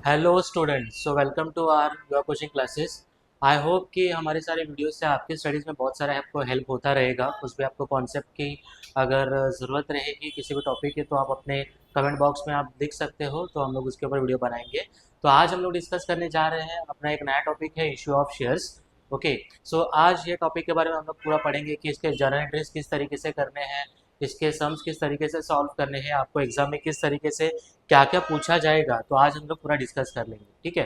Hello students, so welcome to our your coaching classes. I hope कि हमारे सारे videos से आपकी स्टडीज़ में बहुत सारा आपको हेल्प होता रहेगा। उस पर आपको कॉन्सेप्ट की अगर ज़रूरत रहेगी किसी भी टॉपिक की तो आप अपने कमेंट बॉक्स में आप लिख सकते हो, तो हम लोग उसके ऊपर वीडियो बनाएंगे। तो आज हम लोग डिस्कस करने जा रहे हैं अपना एक नया टॉपिक है इशू ऑफ शेयर्स। ओके, सो आज ये टॉपिक के बारे में हम लोग पूरा पढ़ेंगे कि इसके जर्नल एंट्रीज किस तरीके से करने हैं, इसके सम्स किस तरीके से सॉल्व करने हैं, आपको एग्जाम में किस तरीके से क्या क्या पूछा जाएगा, तो आज हम लोग पूरा डिस्कस कर लेंगे। ठीक है,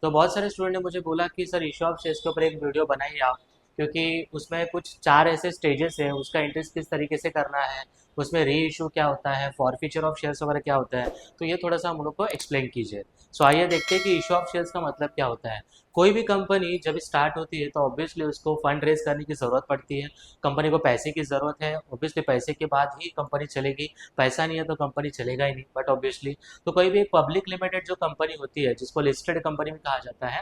तो बहुत सारे स्टूडेंट ने मुझे बोला कि सर इशू ऑफ शेयर्स के ऊपर एक वीडियो बनाइए आप, क्योंकि उसमें कुछ चार ऐसे स्टेजेस है, उसका इंटरेस्ट किस तरीके से करना है, उसमें री इशू क्या होता है, फॉरफीचर ऑफ शेयर्स वगैरह क्या होता है, तो ये थोड़ा सा हम लोग को एक्सप्लेन कीजिए। सो आइए देखते हैं कि इशू ऑफ शेयर्स का मतलब क्या होता है। कोई भी कंपनी जब स्टार्ट होती है तो ऑब्वियसली उसको फंड रेज करने की ज़रूरत पड़ती है, कंपनी को पैसे की ज़रूरत है, ऑब्वियसली पैसे के बाद ही कंपनी चलेगी, पैसा नहीं है तो कंपनी चलेगा ही नहीं। बट ऑब्वियसली तो कोई भी एक पब्लिक लिमिटेड जो कंपनी होती है जिसको लिस्टेड कंपनी भी कहा जाता है,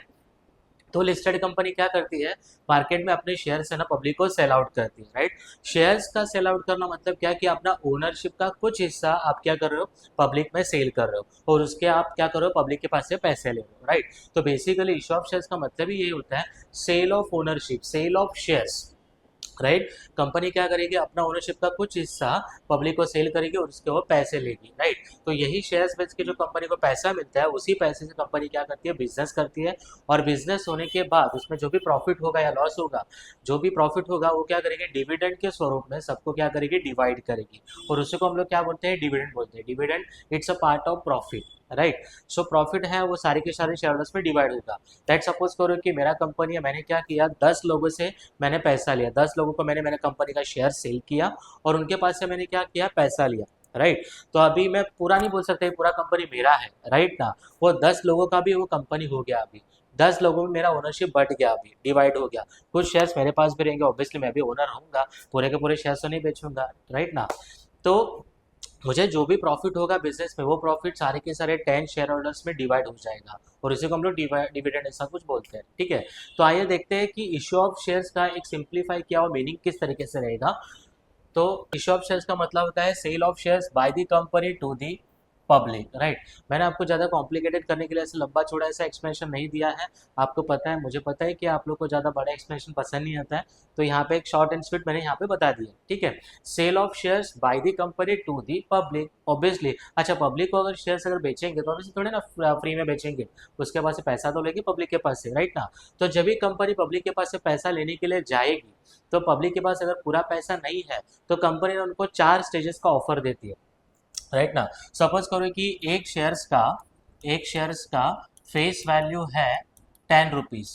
तो लिस्टेड कंपनी क्या करती है, मार्केट में अपने शेयर्स है ना पब्लिक को सेल आउट करती है। राइट, शेयर्स का सेल आउट करना मतलब क्या कि अपना ओनरशिप का कुछ हिस्सा आप क्या कर रहे हो, पब्लिक में सेल कर रहे हो और उसके आप क्या कर रहे हो, पब्लिक के पास से पैसे ले रहे हो। राइट, तो बेसिकली इशू ऑफ शेयर्स का मतलब ही यही होता है, sale of ownership, sale of shares. Right, company क्या करेगी, अपना ओनरशिप का कुछ हिस्सा पब्लिक को सेल करेगी और उसके वो पैसे लेगी। राइट, तो यही शेयर्स बेच के जो कंपनी को पैसा मिलता है, उसी पैसे से कंपनी क्या करती है, बिजनेस करती है। और बिजनेस होने के बाद उसमें जो भी प्रॉफिट होगा या लॉस होगा, जो भी प्रॉफिट होगा वो क्या करेगी, डिविडेंड के स्वरूप में सबको क्या करेगी, डिवाइड करेगी। और उसी को हम लोग क्या बोलते हैं, डिविडेंड बोलते हैं। Dividend it's a part of profit. Right, so profit है वो सारे के सारे शेयर होल्डर्स में डिवाइड होगा। दैट सपोज करो कि मेरा कंपनी है, मैंने क्या किया, 10 लोगों से मैंने पैसा लिया, 10 लोगों को मैंने कंपनी का शेयर सेल किया और उनके पास से मैंने क्या किया, पैसा लिया। राइट, तो अभी मैं पूरा नहीं बोल सकता पूरा कंपनी मेरा है। राइट ना, वो 10 लोगों का भी वो कंपनी हो गया। अभी 10 लोगों में मेरा ओनरशिप बढ़ गया, अभी डिवाइड हो गया। कुछ शेयर्स मेरे पास भी रहेंगे, ऑब्वियसली मैं भी ओनर रहूंगा, पूरे के पूरे शेयर्स तो नहीं बेचूंगा। राइट ना, तो मुझे जो भी प्रॉफिट होगा बिजनेस में, वो प्रॉफिट सारे के सारे 10 शेयर होल्डर्स में डिवाइड हो जाएगा और इसी को हम लोग डिविडेंड ऐसा कुछ बोलते हैं। ठीक है, तो आइए देखते हैं कि इशू ऑफ शेयर्स का एक सिंप्लीफाई किया हुआ मीनिंग किस तरीके से रहेगा। तो इशू ऑफ शेयर्स का मतलब होता है sale of shares by the company to the public. Right, मैंने आपको ज़्यादा कॉम्प्लिकेटेड करने के लिए ऐसे लंबा चौड़ा ऐसा एक्सप्लेनेशन नहीं दिया है। आपको पता है, मुझे पता है कि आप लोग को ज़्यादा बड़ा एक्सप्लेनेशन पसंद नहीं आता है, तो यहाँ पे एक शॉर्ट एंड स्वीट मैंने यहाँ पे बता दिया। ठीक है, sale of shares by the company to the public. Obviously अच्छा, पब्लिक को अगर शेयर्स अगर बेचेंगे तो ऑब्वियसली थोड़े ना फ्री में बेचेंगे, उसके पास से पैसा तो लेगी पब्लिक के पास से। राइट ना, तो जब भी कंपनी पब्लिक के पास से पैसा लेने के लिए जाएगी, तो पब्लिक के पास अगर पूरा पैसा नहीं है तो कंपनी ने उनको 4 स्टेजेस का ऑफर देती है। राइट ना, सपोज करो कि एक शेयर्स का फेस वैल्यू है 10 रुपीज़।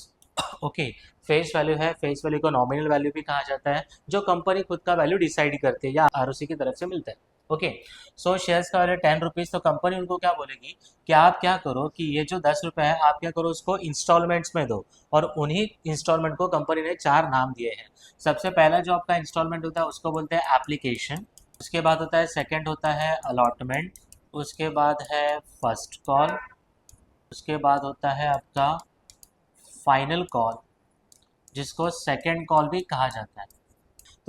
ओके, फेस वैल्यू है, फेस वैल्यू को नॉमिनल वैल्यू भी कहा जाता है, जो कंपनी खुद का वैल्यू डिसाइड करती है या आरओसी की तरफ से मिलता है। ओके, सो शेयर्स का वैल्यू 10 रुपीज़, तो कंपनी उनको क्या बोलेगी कि आप क्या करो कि ये जो 10 रुपये है आप क्या करो, उसको इंस्टॉलमेंट्स में दो। और उन्हीं इंस्टॉलमेंट को कंपनी ने 4 नाम दिए हैं। सबसे पहला जो आपका इंस्टॉलमेंट होता है उसको बोलते हैं एप्लीकेशन, उसके बाद होता है सेकंड होता है अलॉटमेंट, उसके बाद है फर्स्ट कॉल, उसके बाद होता है आपका फाइनल कॉल, जिसको सेकंड कॉल भी कहा जाता है।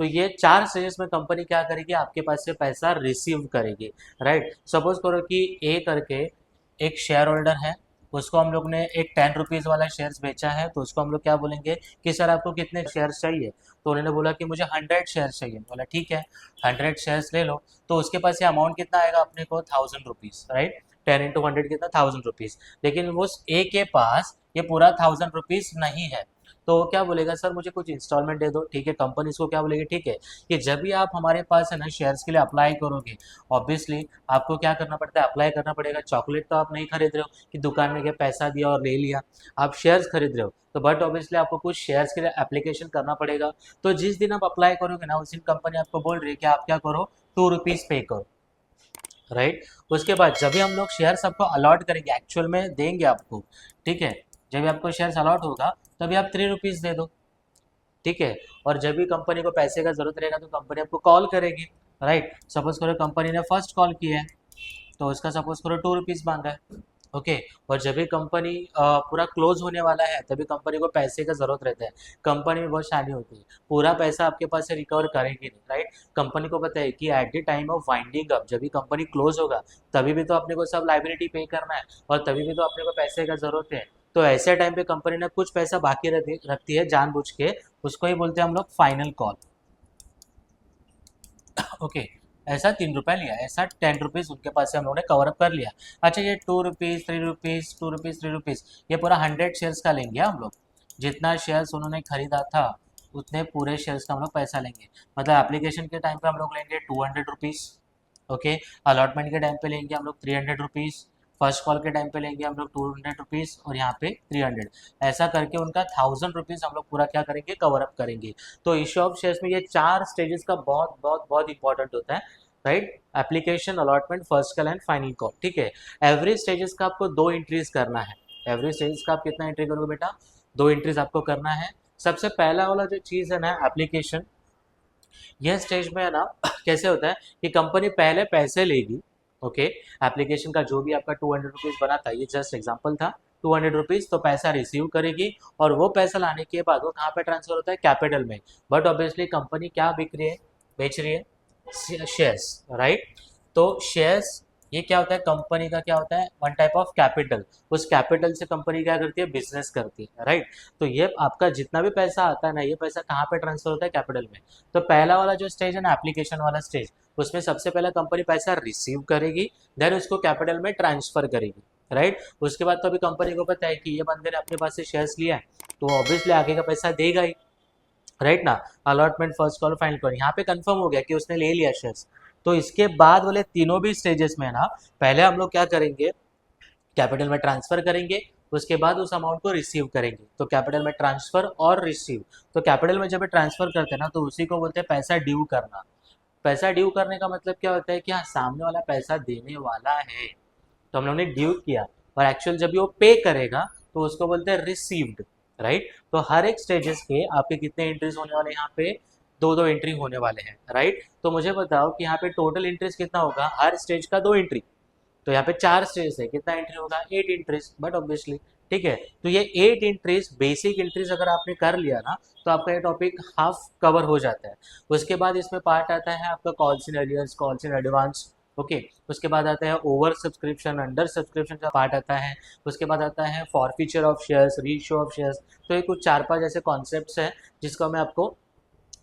तो ये 4 स्टेजेस में कंपनी क्या करेगी, आपके पास से पैसा रिसीव करेगी। राइट, सपोज करो कि ए करके एक शेयर होल्डर है, उसको हम लोग ने एक 10 रुपीज़ वाला शेयर्स बेचा है, तो उसको हम लोग क्या बोलेंगे कि सर आपको कितने शेयर्स चाहिए, तो उन्होंने बोला कि मुझे 100 शेयर्स चाहिए। बोला ठीक है, 100 शेयर्स ले लो। तो उसके पास ये अमाउंट कितना आएगा अपने को, 1000 रुपीज़। राइट, 10 × 100 कितना, 1000 रुपीज़। लेकिन उस ए के पास ये पूरा 1000 रुपीज़ नहीं है, तो वो क्या बोलेगा, सर मुझे कुछ इंस्टॉलमेंट दे दो। ठीक है, कंपनी इसको क्या बोलेगी, ठीक है कि जब भी आप हमारे पास है ना शेयर्स के लिए अप्लाई करोगे, ऑब्वियसली आपको क्या करना पड़ता है, अप्लाई करना पड़ेगा। चॉकलेट तो आप नहीं खरीद रहे हो कि दुकान में गए पैसा दिया और ले लिया, आप शेयर्स खरीद रहे हो, तो बट ऑब्वियसली आपको कुछ शेयर्स के लिए एप्लीकेशन करना पड़ेगा। तो जिस दिन आप अप्लाई करोगे ना, उस दिन कंपनी आपको बोल रही है कि आप क्या करो, 2 रुपीज़ पे करो। राइट, उसके बाद जब भी हम लोग शेयर्स आपको अलॉट करेंगे, एक्चुअल में देंगे आपको, ठीक है, जब भी आपको शेयर्स अलॉट होगा तभी आप 3 रुपीज़ दे दो। ठीक है, और जब भी कंपनी को पैसे का जरूरत रहेगा तो कंपनी आपको कॉल करेगी। राइट, सपोज करो कंपनी ने फर्स्ट कॉल किया है, तो उसका सपोज करो 2 रुपीज़ मांगा है। ओके। और जब भी कंपनी पूरा क्लोज होने वाला है तभी कंपनी को पैसे का जरूरत रहता है। कंपनी में बहुत शानी होती है, पूरा पैसा आपके पास से रिकवर करेगी नहीं, राइट। कंपनी को पता है कि at the time of winding up, जब भी कंपनी क्लोज होगा तभी भी तो अपने को सब लाइबिलिटी पे करना है और तभी भी तो अपने को पैसे का जरूरत है। तो ऐसे टाइम पे कंपनी ने कुछ पैसा बाकी रखती है जानबूझ के, उसको ही बोलते हैं हम लोग फाइनल कॉल। ओके। ऐसा 3 रुपया लिया, ऐसा 10 रुपीज़ उनके पास से हम लोगों ने कवर अप कर लिया। अच्छा, ये 2 रुपीज़ 3 रुपीज़ 2 रुपीज़ 3 रुपीज़, ये पूरा 100 शेयर्स का लेंगे हम लोग। जितना शेयर्स उन्होंने खरीदा था उतने पूरे शेयर्स का हम लोग पैसा लेंगे। मतलब एप्लीकेशन के टाइम पे हम लोग लेंगे 200 रुपीज़। ओके। अलॉटमेंट के टाइम पे लेंगे हम लोग 300 रुपीज़। फर्स्ट कॉल के टाइम पे लेंगे हम लोग 200 रुपीज़ और यहाँ पे 300। ऐसा करके उनका 1000 रुपीज़ हम लोग पूरा क्या करेंगे, कवर अप करेंगे। तो इश्यू ऑफ शेयर्स में ये 4 स्टेजेस का बहुत बहुत बहुत इंपॉर्टेंट होता है, right. Application, allotment, first call and final call, ठीक है। एवरी स्टेजेस का आपको 2 एंट्रीज करना है। एवरी स्टेजेस का आप कितना एंट्री करोगे बेटा, 2 एंट्रीज आपको करना है। सबसे पहला वाला जो चीज़ है ना, एप्लीकेशन, यह स्टेज में है ना कैसे होता है कि कंपनी पहले पैसे लेगी। ओके। एप्लीकेशन का जो भी आपका 200 रुपीज़ बना था, ये जस्ट एग्जांपल था, 200 रुपीज़ तो पैसा रिसीव करेगी और वो पैसा लाने के बाद वो कहाँ पे ट्रांसफर होता है, कैपिटल में। बट ऑब्वियसली कंपनी क्या बिक रही है, बेच रही है शेयर्स, राइट। तो शेयर्स ये क्या होता है, कंपनी का क्या होता है, वन टाइप ऑफ कैपिटल। उस कैपिटल से कंपनी क्या करती है, बिजनेस करती है, राइट। तो ये आपका जितना भी पैसा आता है ना, ये पैसा कहाँ पे ट्रांसफर होता है, कैपिटल में। तो पहला वाला जो स्टेज है ना, एप्लीकेशन वाला स्टेज, उसमें सबसे पहले कंपनी पैसा रिसीव करेगी, देन उसको कैपिटल में ट्रांसफर करेगी, राइट। उसके बाद तो अभी कंपनी को पता है कि ये बंदे ने अपने पास से शेयर्स लिया है तो ऑब्वियसली आगे का पैसा देगा ही, राइट ना। Allotment, first call, final call, यहाँ पे कंफर्म हो गया कि उसने ले लिया शेयर्स। तो इसके बाद वाले तीनों भी स्टेजेस में ना, पहले हम लोग क्या करेंगे, कैपिटल में ट्रांसफर करेंगे, उसके बाद उस अमाउंट को रिसीव करेंगे। तो कैपिटल में ट्रांसफर और रिसीव, तो कैपिटल में जब ट्रांसफर करते हैं ना तो उसी को बोलते हैं पैसा ड्यू करना। पैसा ड्यू करने का मतलब क्या होता है कि हाँ, सामने वाला पैसा देने वाला है तो हम लोग ने ड्यू किया, और एक्चुअल जब भी वो पे करेगा तो उसको बोलते हैं रिसीव्ड, राइट। तो हर एक स्टेजेस के आपके कितने एंट्रीज होने वाले हैं, यहाँ पे 2-2 एंट्री होने वाले हैं, राइट। तो मुझे बताओ कि यहाँ पे टोटल एंट्रीज कितना होगा, हर स्टेज का 2 एंट्री। तो यहाँ पे 4 स्टेज है, कितना एंट्री होगा, 8 एंट्रीज, बट ऑब्वियसली, ठीक है। तो ये 8 एंट्रीज, बेसिक एंट्रीज अगर आपने कर लिया ना तो आपका ये टॉपिक हाफ कवर हो जाता है। उसके बाद इसमें पार्ट आता है आपका calls in arrears, calls in advance, okay. उसके बाद आता है ओवर सब्सक्रिप्शन, अंडर सब्सक्रिप्शन का पार्ट आता है। उसके बाद आता है forfeiture of shares, reissue of shares. तो ये कुछ 4-5 ऐसे कॉन्सेप्ट्स हैं जिसको मैं आपको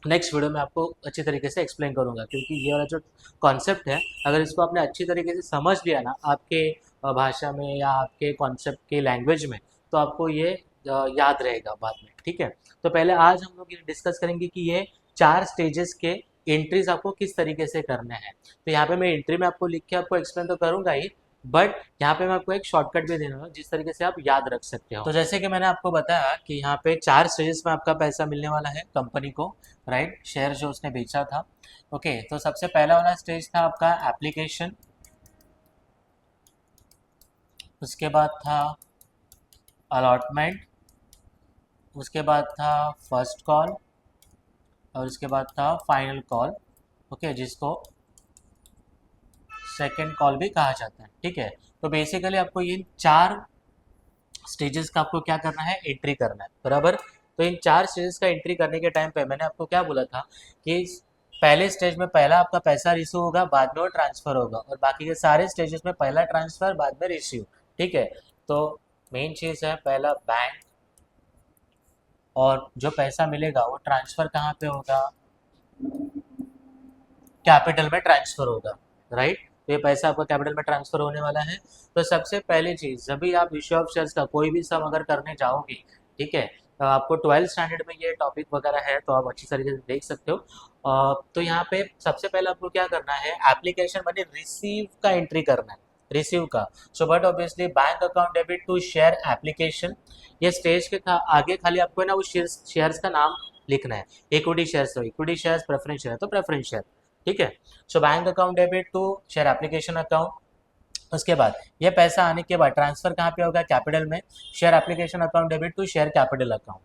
नेक्स्ट वीडियो में आपको अच्छी तरीके से एक्सप्लेन करूंगा, क्योंकि ये वाला जो कॉन्सेप्ट है, अगर इसको आपने अच्छी तरीके से समझ लिया ना आपके भाषा में या आपके कॉन्सेप्ट के लैंग्वेज में, तो आपको ये याद रहेगा बाद में, ठीक है। तो पहले आज हम लोग ये डिस्कस करेंगे कि ये 4 स्टेजेस के एंट्रीज आपको किस तरीके से करने हैं। तो यहाँ पे मैं एंट्री में आपको लिख के आपको एक्सप्लेन तो करूंगा ही, बट यहाँ पे मैं आपको एक शॉर्टकट भी देना जिस तरीके से आप याद रख सकते हो। तो जैसे कि मैंने आपको बताया कि यहाँ पे 4 स्टेजेस में आपका पैसा मिलने वाला है कंपनी को, राइट, शेयर जो उसने बेचा था। ओके। तो सबसे पहला वाला स्टेज था आपका एप्लीकेशन, उसके बाद था अलॉटमेंट, उसके बाद था फर्स्ट कॉल और उसके बाद था फाइनल कॉल, ओके, जिसको सेकेंड कॉल भी कहा जाता है, ठीक है। तो बेसिकली आपको ये 4 स्टेजेस का आपको क्या करना है, एंट्री करना है, बराबर। तो इन 4 स्टेजेस का एंट्री करने के टाइम पे मैंने आपको क्या बोला था कि पहले स्टेज में पहला आपका पैसा रिसीव होगा, बाद में वो ट्रांसफर होगा, और बाकी के सारे स्टेजेस में पहला ट्रांसफर, बाद में रिसीव, ठीक है। तो मेन चीज़ है पहला बैंक, और जो पैसा मिलेगा वो ट्रांसफर कहाँ पे होगा, कैपिटल में ट्रांसफर होगा, राइट। तो ये पैसा आपका कैपिटल में ट्रांसफर होने वाला है। तो सबसे पहली चीज़, जब भी आप इश्यू ऑफ शेयर्स का कोई भी सम अगर करने जाओगे, ठीक है, तो आपको 12th स्टैंडर्ड में ये टॉपिक वगैरह है तो आप अच्छी तरीके से देख सकते हो। तो यहाँ पे सबसे पहले आपको क्या करना है, एप्लीकेशन मनी रिसीव का एंट्री करना है, रिसीव का। So but obviously bank account debit to share application, ये स्टेज के आगे खाली आपको है ना वो शेयर्स का नाम लिखना है। इक्विटी शेयर्स तो इक्विटी शेयर्स, प्रेफरेंस शेयर तो प्रेफरेंस शेयर, ठीक है। So bank account debit to share application account. उसके बाद ये पैसा आने के बाद ट्रांसफर कहाँ पे होगा, कैपिटल में, share application account debit to share capital account,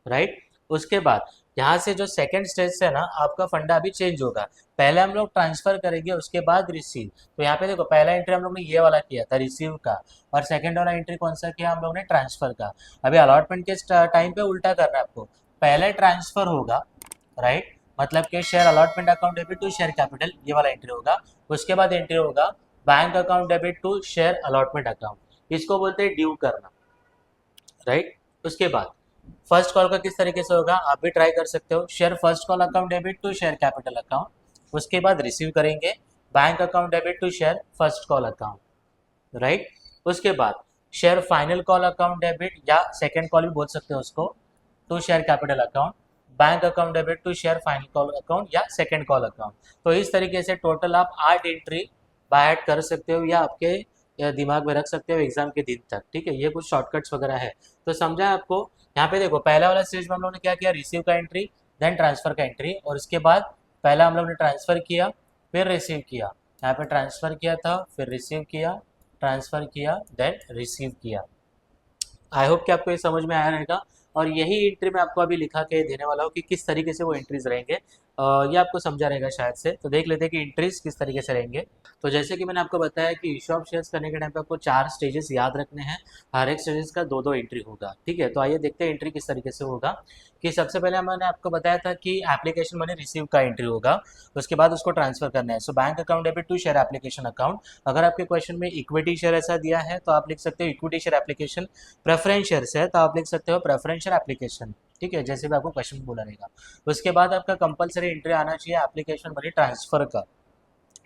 right. उसके बाद यहाँ से जो सेकंड स्टेज से ना आपका फंडा अभी चेंज होगा। पहले हम लोग ट्रांसफर करेंगे, उसके बाद रिसीव। तो यहाँ पे देखो पहला एंट्री हम लोग ने ये वाला किया था रिसीव का, और सेकंड वाला एंट्री कौन सा किया हम लोग ने, ट्रांसफर का। अभी अलॉटमेंट के टाइम पे उल्टा करना है आपको, पहले ट्रांसफर होगा, राइट, मतलब कि share allotment account debit to share capital, ये वाला एंट्री होगा। उसके बाद एंट्री होगा bank account debit to share allotment account, इसको बोलते हैं ड्यू करना, राइट। उसके बाद फर्स्ट कॉल का किस तरीके से होगा आप भी ट्राई कर सकते हो, share first call account debit to share capital account. उसके बाद रिसीव करेंगे bank account debit to share first call account, right. उसके बाद share final call account debit या सेकेंड कॉल भी बोल सकते हो उसको, to share capital account, bank account debit to share final call account या सेकेंड कॉल अकाउंट। तो इस तरीके से टोटल आप 8 एंट्री बाय हेड कर सकते हो, या आपके या दिमाग में रख सकते हो एग्जाम के दिन तक, ठीक है। ये कुछ शॉर्टकट्स वगैरह है, तो समझा है आपको। यहाँ पे देखो पहला वाला स्टेज में हम लोगों ने क्या किया, रिसीव का एंट्री, देन ट्रांसफर का एंट्री, और उसके बाद पहला हम लोग ने ट्रांसफर किया, फिर रिसीव किया। यहाँ पे ट्रांसफर किया था, फिर रिसीव किया, ट्रांसफर किया, देन रिसीव किया। आई होप कि आपको ये समझ में आया रहेगा। और यही एंट्री मैं आपको अभी लिखा के देने वाला हूँ कि किस तरीके से वो एंट्रीज रहेंगे। ये आपको समझा रहेगा शायद से। तो देख लेते हैं कि एंट्रीज किस तरीके से रहेंगे। तो जैसे कि मैंने आपको बताया कि इशू ऑफ शेयर्स करने के टाइम पे आपको 4 स्टेजेस याद रखने हैं, हर एक स्टेजेस का 2-2 एंट्री होगा, ठीक है। तो आइए देखते हैं एंट्री किस तरीके से होगा। कि सबसे पहले मैंने आपको बताया था कि एप्लीकेशन मनी रिसीव का एंट्री होगा, उसके बाद उसको ट्रांसफर करना है। So bank account debit to share application account. अगर आपके क्वेश्चन में इक्विटी शेयर ऐसा दिया है तो आप लिख सकते हो equity share application, preference shares है तो आप लिख सकते हो प्रेफरेंस शेयर एप्लीकेशन, ठीक है, जैसे भी आपको क्वेश्चन बोला रहेगा। उसके बाद आपका कंपलसरी एंट्री आना चाहिए एप्लीकेशन मनी ट्रांसफर का।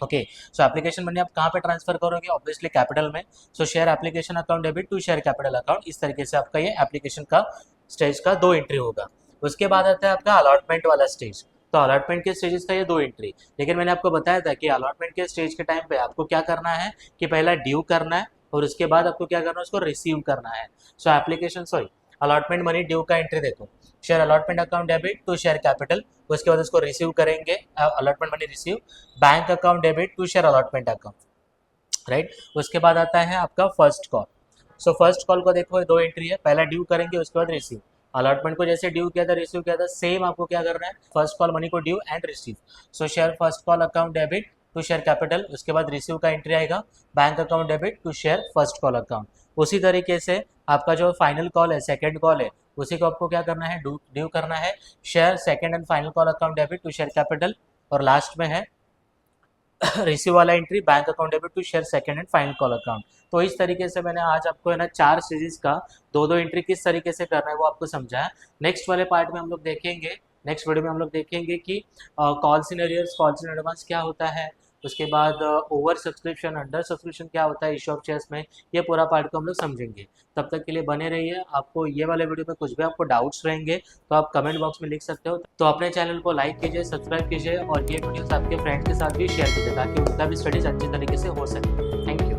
ओके, सो एप्लीकेशन मनी आप कहाँ पे ट्रांसफर करोगे, ऑब्वियसली कैपिटल में। So share application account debit to share capital account, इस तरीके से आपका ये एप्लीकेशन का स्टेज का 2 एंट्री होगा। उसके बाद आता है आपका अलॉटमेंट वाला स्टेज। तो अलॉटमेंट के स्टेजेस का ये 2 एंट्री, लेकिन मैंने आपको बताया था कि अलॉटमेंट के स्टेज के टाइम पे आपको क्या करना है कि पहला ड्यू करना है, और उसके बाद आपको क्या करना है, उसको रिसीव करना है। So application sorry allotment money due का एंट्री देखो, share allotment account debit to share capital, उसके बाद उसको रिसीव करेंगे, allotment money receive, bank account debit to share allotment account, right. उसके बाद आता है आपका first call. So first call को देखो 2 एंट्री है, पहला ड्यू करेंगे उसके बाद रिसीव। अलॉटमेंट को जैसे ड्यू किया था रिसीव किया था, सेम आपको क्या करना है, फर्स्ट कॉल मनी को due and receive. So share first call account debit to share capital, उसके बाद रिसीव का एंट्री आएगा bank account debit to share first call account. उसी तरीके से आपका जो फाइनल कॉल है, सेकेंड कॉल है, उसी को आपको क्या करना है, ड्यू करना है, share second and final call account debit to share capital, और लास्ट में है रिसीव वाला entry bank account debit to share second and final call account. तो इस तरीके से मैंने आज आपको है ना 4 सीरीज का 2-2 एंट्री किस तरीके से करना है वो आपको समझाया। नेक्स्ट वाले पार्ट में हम लोग देखेंगे, नेक्स्ट वीडियो में हम लोग देखेंगे कि call scenarios, calls in advance क्या होता है, उसके बाद ओवर सब्सक्रिप्शन, अंडर सब्सक्रिप्शन क्या होता है इशू ऑफ शेयर्स में, ये पूरा पार्ट को हम लोग समझेंगे। तब तक के लिए बने रहिए। आपको ये वाले वीडियो में कुछ भी आपको डाउट्स रहेंगे तो आप कमेंट बॉक्स में लिख सकते हो। तो अपने चैनल को लाइक कीजिए, सब्सक्राइब कीजिए, और ये वीडियोस आपके फ्रेंड्स के साथ भी शेयर कीजिए ताकि उनका भी स्टडीज अच्छी तरीके से हो सके। Thank you.